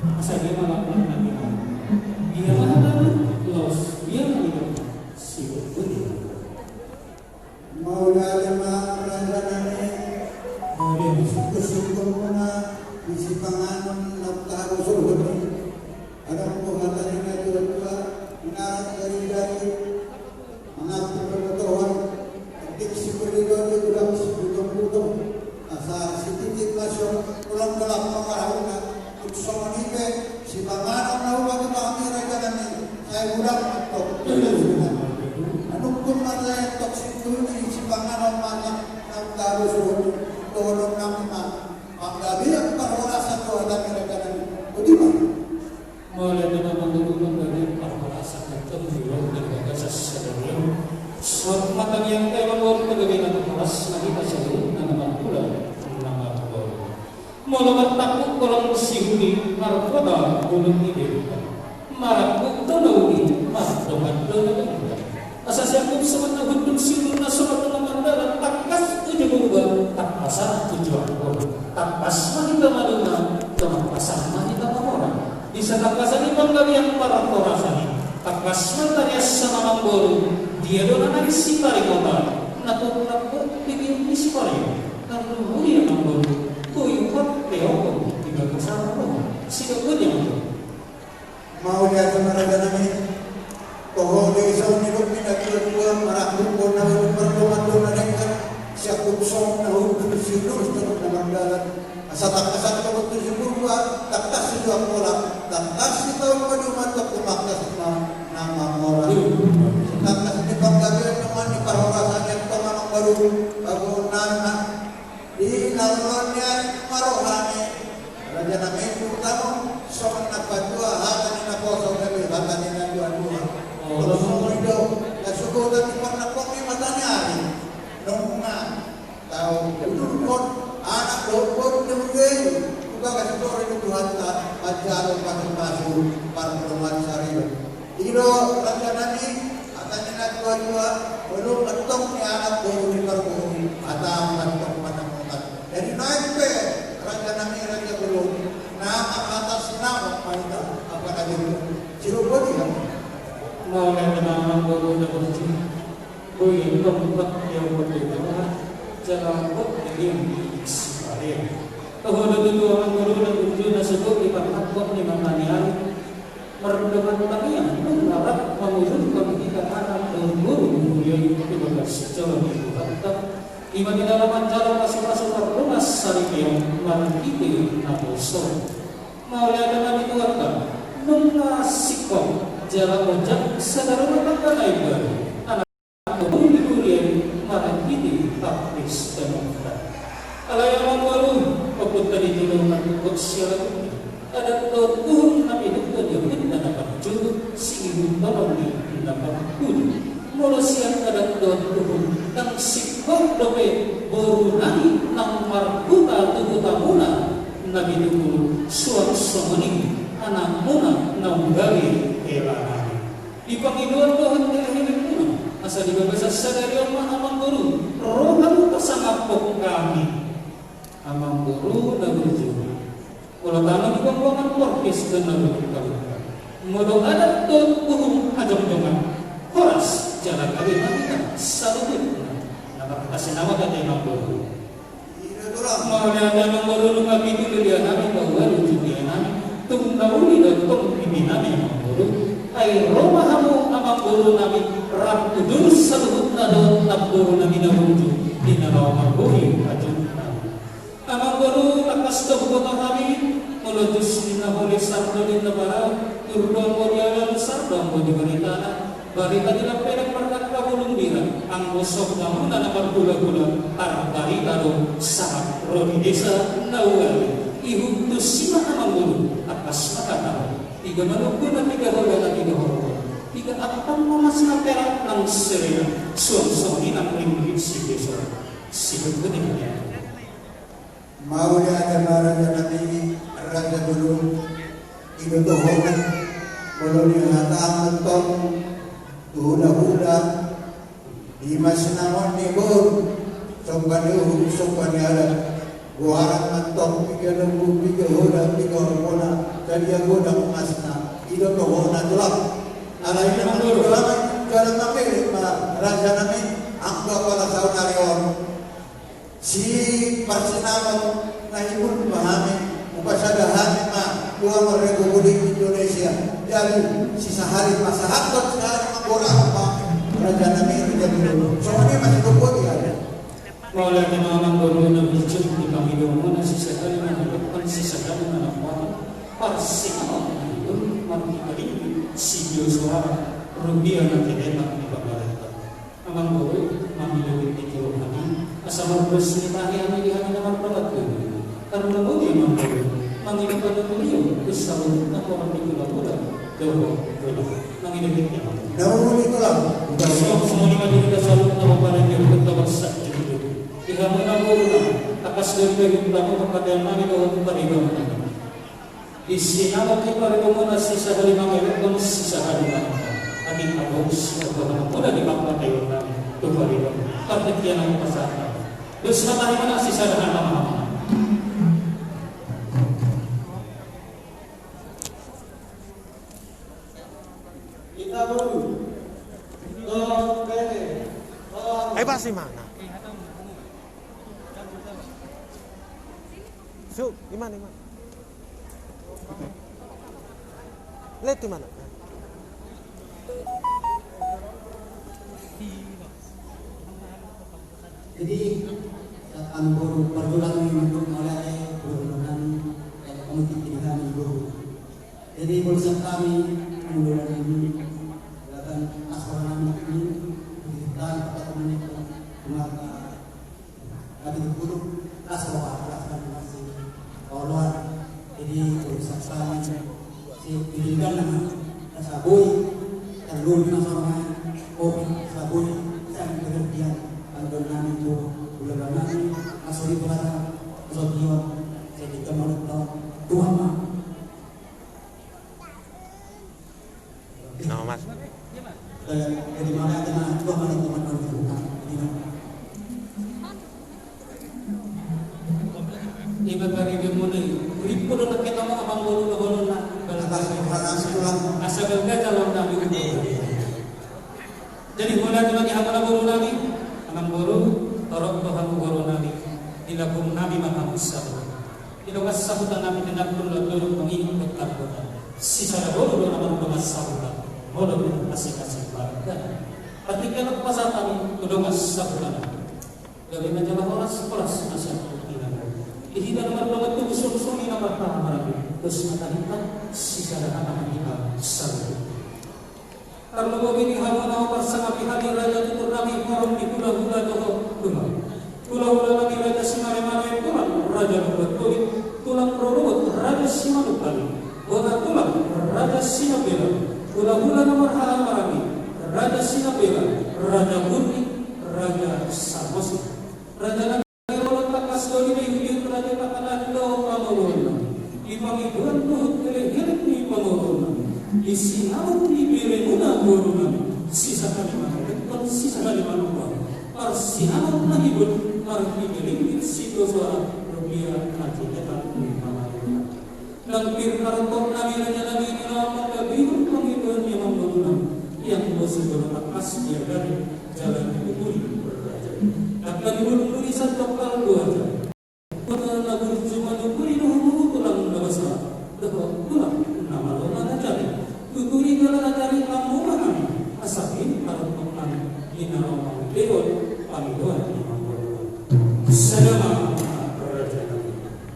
Masa dia melakukan nabi dia mana los dia hidup sibuk dia mau ada marana ni suku mana isi panganan nak surga ada penghatan ini dua mengarah dari mengatur kebetulan diksi berdiri juga sebelum asa sedikit masuk pulang gelap pengarahnya uksong ini si panganan tahu bagi kami raja kami saya budak atau anukun masa yang toksik dulu si panganan mana nak taruh suhu tolong nama panggabi yang perwasa tu ada mereka kami bagaimana mulai dengan menentukan dari perwasa itu belum dengan sesuatu suatu matang yang kayak baru terjadi dalam kelas lagi kasih nama pula nama baru malah bertakut kalau sihuni markota belum hidup marakut tanui mardoman tanui asas yang pun sebenarnya hukum sihun nasional dalam mandala takas tujuh berubah tak pasar tujuan tak pas mahita maduna teman pasar mahita orang di sana kasani panggabi yang para korasani tak pas mentari sama baru dia doa lagi si pari kota nak bikin isi pari kalau dia mampu kuyuhat leoko tiga kesalahan roh sih punya mau dia kemana nami pohon desa hidup tidak kedua maraku pun nahu perdoman mereka siap uksong nahu bersiul terus dalam dalam asat kalau tujuh buah tak kasih dua pola tak kasih tahu pada mata kemakna nama orang tak kasih dipanggabi teman di parorasan yang pengamang baru bangunan di nalarnya marohani raja nama itu utama soal nak dua hatan nak kosong lebih hatan nak dua kalau semua itu nak suku tapi pernah kopi matanya hari nungna tahu itu pun anak dokter juga juga kasih tahu itu Tuhan tak ajar pasal parlemen syariah itu raja nani katanya nak dua belum letok ni anak baru di perbuatan atau letok mana mukat jadi naik pe raja nani raja belum nama atas nama apa lagi Cirebon ya mau yang nama baru dah bersih kuih tempat yang berbeda jalan kok yang diisiparin tahu ada orang baru dan tujuan sebut di tempat kok di mana merendahkan tanian mengarah mewujudkan kita anak dan guru yang diberikan secara dibuat lima di dalam jalan masing-masing terlunas saripion mengikuti naboso mau lihat dengan itu apa mengasikong jalan ojek sadar rumah naik baru anak guru durian mengikuti taktis demokrat kalau yang baru apapun tadi dilakukan untuk siapa ada Tuhan nabi itu dia tidak dapat jujur sehingga tolong dia dapat jujur manusia ada Tuhan dan sikap dope baru nabi nang marbuta tubuh tamuna nabi itu suatu semeni anak muna nang gali elana dipanggil Tuhan dia hidup muna asal dibebas sadari Allah amang guru rohan pasangapok kami amang guru dan berjuru kalau tanah di pembuangan orkes dan lalu modal ada tubuh ajam dengan horas jalan kali nanti salubut nama kasih nama kata yang baru mau ada yang baru nggak itu dia nami bahwa lucu dia nami tunggauli dan pimpinan yang baru air rumah kamu nama baru nami rapudur salubut nado naburu nami nabuju di nama marburi ajam amang baru akas kebukatan kami meletus di naholi sardo di nebara turun modialan sardo di baritana barita di lampelek perkat kabulung dira ang bosok namun nama gula-gula barita do sangat rodi desa nawal ihutus sima amang baru akas makataw tiga manukun na tiga hola na tiga hola tiga akpan mamas na perak ng serena suang-suangin ang ringgit si desa sigat ko din niya mau dia ada raja nabi raja dulu itu dohongan kalau dia hatang mentok hula di masnamon ni bor sombani ada Guarang mantong tiga lembu tiga hoda tiga hormona kadia goda masna ida to hona tulak alai na tulak cara make raja nami angka pala saunarion si parsinama na ibun pahami upasadahan ma ulama Republik Indonesia jadi si sehari masahabat sehari mengorang ma raja nami jadi dulu soalnya masih kebut ya. Wala namang guru na bidyong di Panginoon mo na sisakali na halukpan sisakali na nakuha para sikaw na ito magkikaligid si Diyos wala rubiya na tinetang ni Babalata. Amang guru, mamilawin ni Tiro kami asama bros ni tahi ang ilihan na magpalat ko. Karena mo di amang guru, manginipad na tuliyo usawin na kurang di kula-kula daw manginipad niya. Naulit ko lang. Semua lima salud na mapalan yung pagtawagsak jika menaburna akas dari utama kepada nabi Tuhan paribaman di sini nama kita paribaman sisa hari mengelakkan sisa hari aking abos bahwa mudah dipakai Tuhan nabi Tuhan paribaman tapi dia nama pasangan terus nama mana sisa hari nama kita baru pasti mana? So, di mana? Lihat di mana? Jadi baru perbulan untuk mulai perbulan komite pilihan ibu. Jadi bersama kami mulai ini akan asrama ini diberikan kepada komunitas keluarga kami dulu asrama masih orang. Jadi bersama si pilihan nama sabui terlalu asrama kopi sabui sangat berlebihan. Andon namin po, ulagan namin, asuri po na sa Diyon, sa di ka malagdaw, Tuhan ma. No, mas. Kaya di mana ada na, Tuhan malagdaw man ang Tuhan. Iba karibin mo na yun. Ulit po na nakita mo abang gulo na. Asa gagada lang namin ito. Jadi mula naman ihapon na gulo namin. Ang guru, torok Tuhan guru namin, ilagong namin makamusap. Ilugas sabutan namin tinagpun latulog mangingkot karbutan. Si Saragolo naman lumasabutan, mula ng asik-asik barakan. Pati ka nagpasatan, lumas sabutan namin. Gawin na dyan oras na siya kutilan. Ihida naman naman ito, gusto-gusto na marami. Terus matalipan, si Saragolo naman iba sabutan. Karena begini hawa nawa bersama pihak raja tutur nami koron di hula-hula doho tulang. Hula-hula nami raja simare-mare tulang raja buat kulit. Tulang prorobot raja simanukali. Wata tulang raja sinabela. Hula-hula nomor halang-marami raja sinabela. Raja murni raja samosi. Raja nami rolot takas doli ni hidup raja takanan doho pangulun. Ipangibuan tuhut kelih-kelih ni pangulun. Isinawat ibire muna guru namin sisa kalimantan sisa kalimantan parsinawat na ibon arkibiling sito sa rupiah najinetan ni pamayanan langpir karton namin na namin na magkabihon Panginoon yang membangun yang bersebuah akas dia dari jalan umuri beraja akan dibunuh sa tokal dua pada nabur cuma nukuri nuhu tulang nabasa dapat tulang nama lona jadi tuturi kala dari kamu kami asakin kalau kami inarong lewat Panginoon yang membawa selama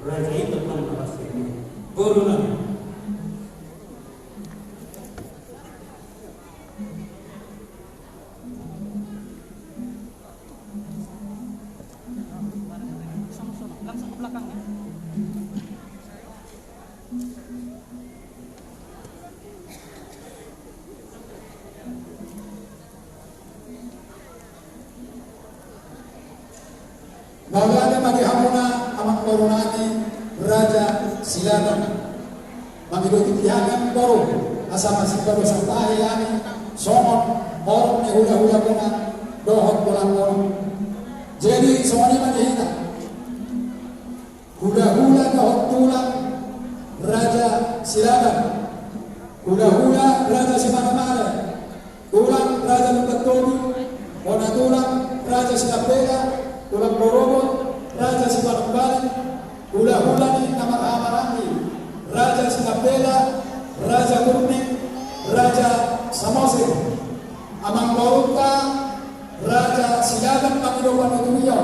raja itu pasti borunan langsung ke belakangnya. Bagana magihapuna amak korunani raja siladan magiduti tihagan baru asama si baru santai yani somon orang ni hula-hula kuna dohot bulan jadi semuanya magihita hula-hula kahot tulang Raja Silaban, hula-hula Raja Simanamare, tulang Raja Lukatobi, Ona tulang Raja Sinapela, tulang Borobot Raja Simanambali, hula-hula ni Namaramarami, Raja Sinapela, Raja Kurni, Raja Samosir, Amang Baruta, Raja Silaban Panginoon Tumiyo,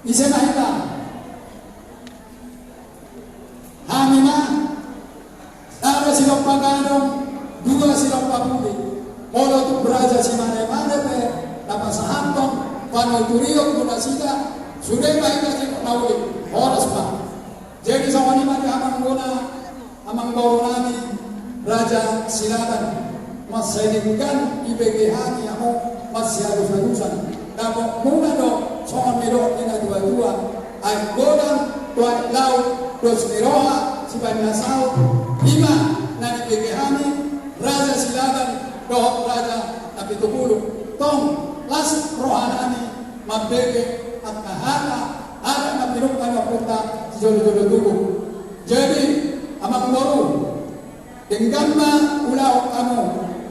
Isenahita, Hamina, Nara silang Paganong, dua silang Papuli, Molo tu Raja Simane-mane pe, Napasahantong, Panuturiyo, Munasida, sudah mahina si Nauli, oras pa. Jadi sama ni mati amang guna, amang Borunani, Raja Silaban, masalinkan ibegehani amo masyalusan-lusan. Namo muna do, sama miro ina dua-dua, ay godang, tuan laut, dos miroha, si Banasau, 5 na ibegehani, Raja Silaban, dohok Raja Napitupulong, tong las rohanani, mabege at kahana, ada na pinukman na punta si Jolo-Jolo Tubo. Jadi, amang Boru, tinggan ma ulaw kamo,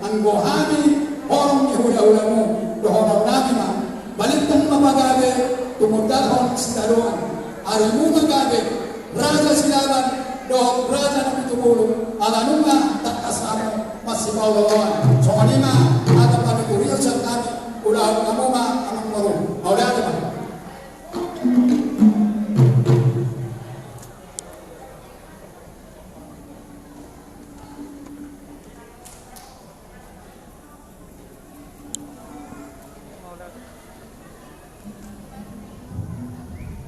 ang gohani, orang ni hula-hula mo, dohonaw namin ma, baliktang mapagabe, tumundalhon si Taruan, ari mo magabe, Raja Silaban, dohok Raja Napitupulong, alanong nga, takasamo, masipawalawan. So kanina, at ang paniguriyo sa kami, ulaw kamo ma, amang Boru. Maulado ma.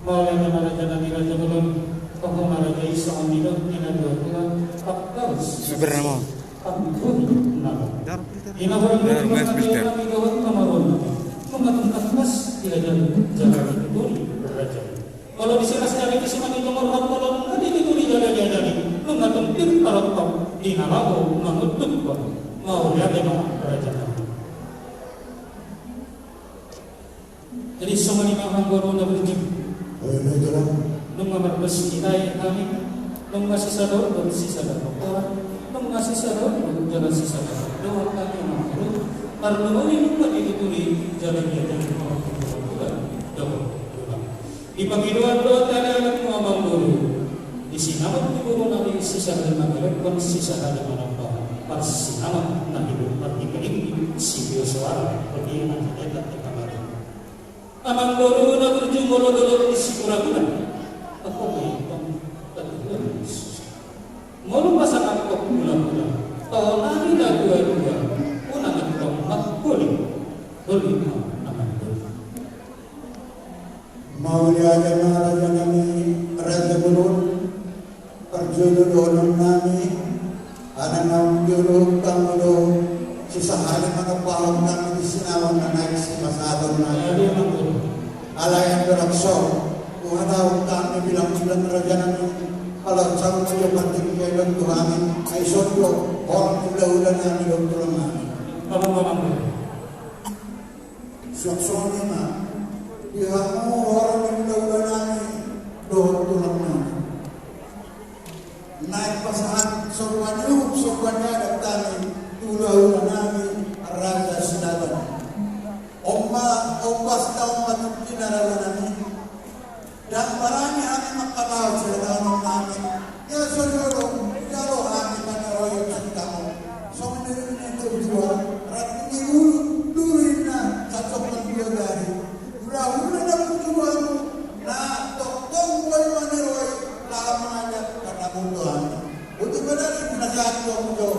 Maulana Raja Nabi Raja Belum, Tokoh Raja Isa Amidot, Inadua, Pakdaus, Sebenarnya Pakdun, Nama. Inahuran Nabi Nabi Gawat Kamarun, Mengatungkan mas tidak ada jalan dituri beraja. Kalau disiras dari kesimani nomor kalau nggak dituri jalan-jalan, mengatung tim kalau kau di namaku mengutuk kau mau lihat memang beraja. Jadi semua lima orang baru dah berjumpa. Nung marbas kitay kami, nung masih sadar orang, nung masih sadar jalan sisa doang kami menurut. Karena ini bukan dituri jalan dia dari orang doang. Di panggiluan doa tadi anak ngomong dulu. Di sinamat di guru nanti sisa lima kali pun sisa ada mana pas sinamat nanti berarti keling si biosuara pergi nanti datang ke kamar. Amang dulu na berjumpa dulu di Siguragunan. Ako itong tatulis. Mulu pasang ako pula-pula. Tahun nari na dua-dua. Unang itong magkuling. Tuloy mo naman doon. Mauliada na Raja kami, Raja Bulun, perjodohan namin, anang ang judul kamulo, sisahalin mga pahong namin isinawan na naik si Masadon namin. Alayan berakso, kung hanawag kami bilang-bilang Raja namin, kalau sang medyo panting kayo lang tuhamin, ay sotlo, orang ula-ula namin ang tulang namin. Kamu mamang Suaksoni na, iha mo orang ula-ula namin, doon tulang namin. Naik pasahan, sopan niya, nagtanin, ula-ula namin, Raja Silaban. Ombas taong matukin na rawa namin. Dan marami kami makatawag sa lanong namin. Kaya solo, kalo kami manaroyo sa tamo. So, meron na ito dua. Rating ilurin na sa sokang biyagari. Hula-hula na dua mo na toktong wal manaroy lamang niya katamutuhan. Buto ba na rin pinasyato mo daw?